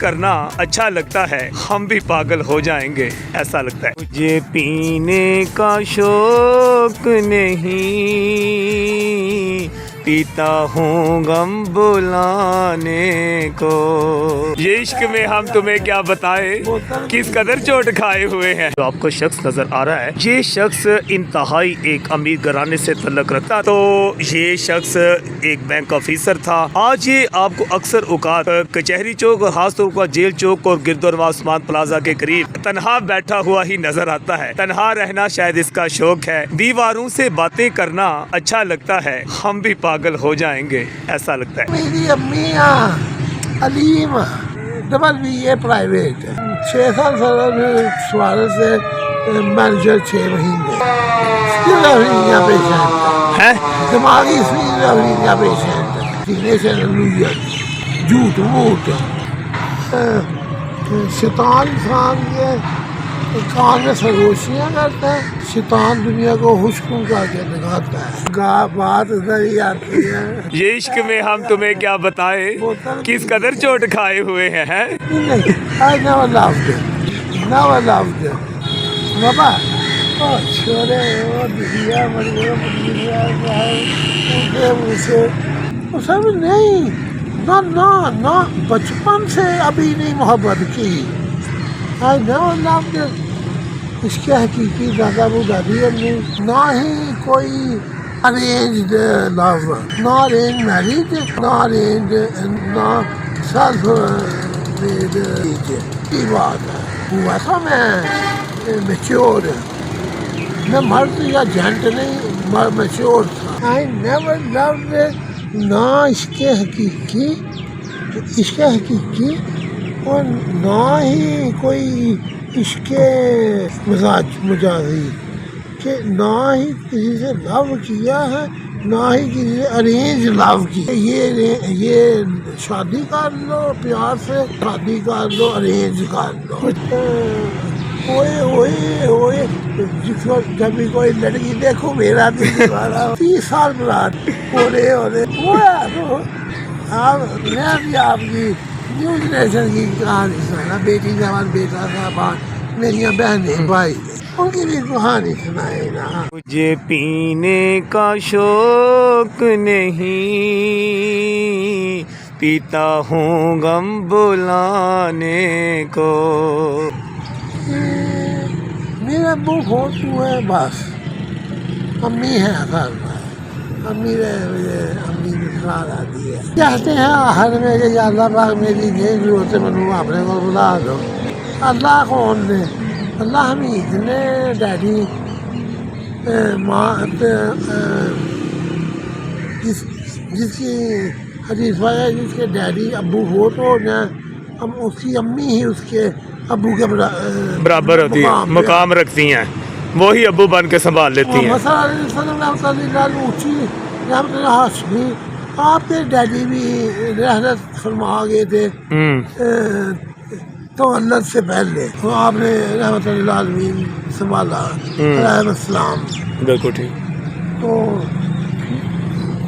کرنا اچھا لگتا ہے، ہم بھی پاگل ہو جائیں گے ایسا لگتا ہے۔ مجھے پینے کا شوق نہیں، پیتا ہوں غم بلانے کو۔ یہ عشق میں ہم تمہیں کیا بتائیں، کس قدر چوٹ کھائے ہوئے ہیں۔ جو آپ کو شخص نظر آ رہا ہے، یہ شخص انتہائی ایک امیر گھرانے سے تعلق رکھتا، تو یہ شخص ایک بینک آفیسر تھا۔ آج یہ آپ کو اکثر اوقات کچہری چوک اور خاص طور پر جیل چوک اور گرد و نواح عثمان پلازا کے قریب تنہا بیٹھا ہوا ہی نظر آتا ہے۔ تنہا رہنا شاید اس کا شوق ہے، دیواروں سے باتیں کرنا اچھا لگتا ہے، ہم بھی پاگل ہو جائیں گے ایسا لگتا ہے۔ میری امی علیم ڈبل بی اے پرائیویٹ 6 سال سوالت سے مینیجر 6 مہینے اسکیزوفرینیا پیشنٹ ہے دماغی اسکیزوفرینیا پیشنٹ سینے سے جھوٹ ووٹ شیطان انسان کے کان میں سرگوشیاں کرتا ہے، شیطان دنیا کو خشکوں کر کے دکھاتا ہے۔ بات ادھر ہی آتی ہے۔ یہ عشق میں ہم تمہیں کیا بتائیں، کس قدر چوٹ کھائے ہوئے ہیں۔ نہیں I never loved it. Never loved it. بابا چھوڑے وہ دیا سب نہیں نہ بچپن سے ابھی نہیں محبت کی۔ I never loved it. اس کے حقیقی دادا ابو دادی نے نہ ہی کوئی ارینجڈ لو، نہ ارینج میرج، نہ ارینج، نہ سیلف میڈ کی بات ہے۔ ہوا تھا میں میچور، میں مرد یا جینٹ نہیں، میچور تھا۔ I never loved it. نہ اس کے حقیقی اور نہ ہی کوئی اس کے مجازی، کہ نہ ہی کسی سے لو کیا ہے، نہ ہی کسی سے ارینج لو کی۔ یہ شادی کر لو پیار سے، شادی کر لو ارینج کر لو۔ جب بھی کوئی لڑکی دیکھو میرا دل دوبارہ 30 سال بعد پورے میں بھی آپ کی نیو جنریشن کی کہانی سنا، بیٹی جوان بیٹا تھا، میری بہنیں بھائی ان کی بھی کہانی سنائے نا۔ مجھے پینے کا شوق نہیں، پیتا ہوں غم بلانے کو۔ میرے ابو فوت ہوئے بس، امی ہے اصل میں، امی مثال آتی ہے۔ کہتے ہیں ہر میں کہ یا اللہ پاک میری نہیں ضرورت ہے، منو اپنے کو بلا دو۔ اللہ کون نے؟ اللہ حمید نے، ڈیڈی ماں جس کی حدیث ہے، جس کے ڈیڈی ابو فوت ہو جائیں، ہم اس کی امی ہی اس کے ابو کے برابر ہوتی ہے، مقام رکھتی ہیں، وہی ابو بن کے سنبھال لیتی ہیں۔ آپ کے ڈیڈی بھی رحلت فرما گئے تھے تولد سے پہلے، تو آپ نے رحمت اللہ عالمین سنبھالا علیہ السلام۔ بالکل ٹھیک۔ تو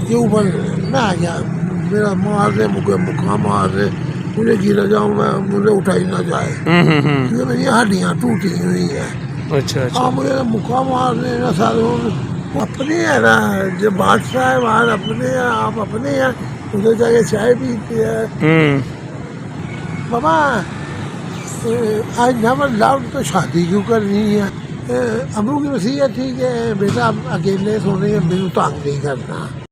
یہ اوپر میں آ گیا، میرا معاذ مقام معاذ مجھے گرا جاؤں میں، مجھے اٹھائی نہ جائے کیونکہ میری ہڈیاں ٹوٹی ہوئی ہیں۔ اچھا آپ مجھے مقام معاذ ساروں اپنے ہیں نا، جو بادشاہ ہے وہاں اپنے ہیں، آپ اپنے ہیں، ادھر جا کے چائے پیتے ہیں۔ بابا آج نیور لوڈ تو شادی کیوں کرنی ہے؟ ابو کی وصیت تھی کہ بیٹا اکیلے سونے میں میرے تنگ نہیں کرنا۔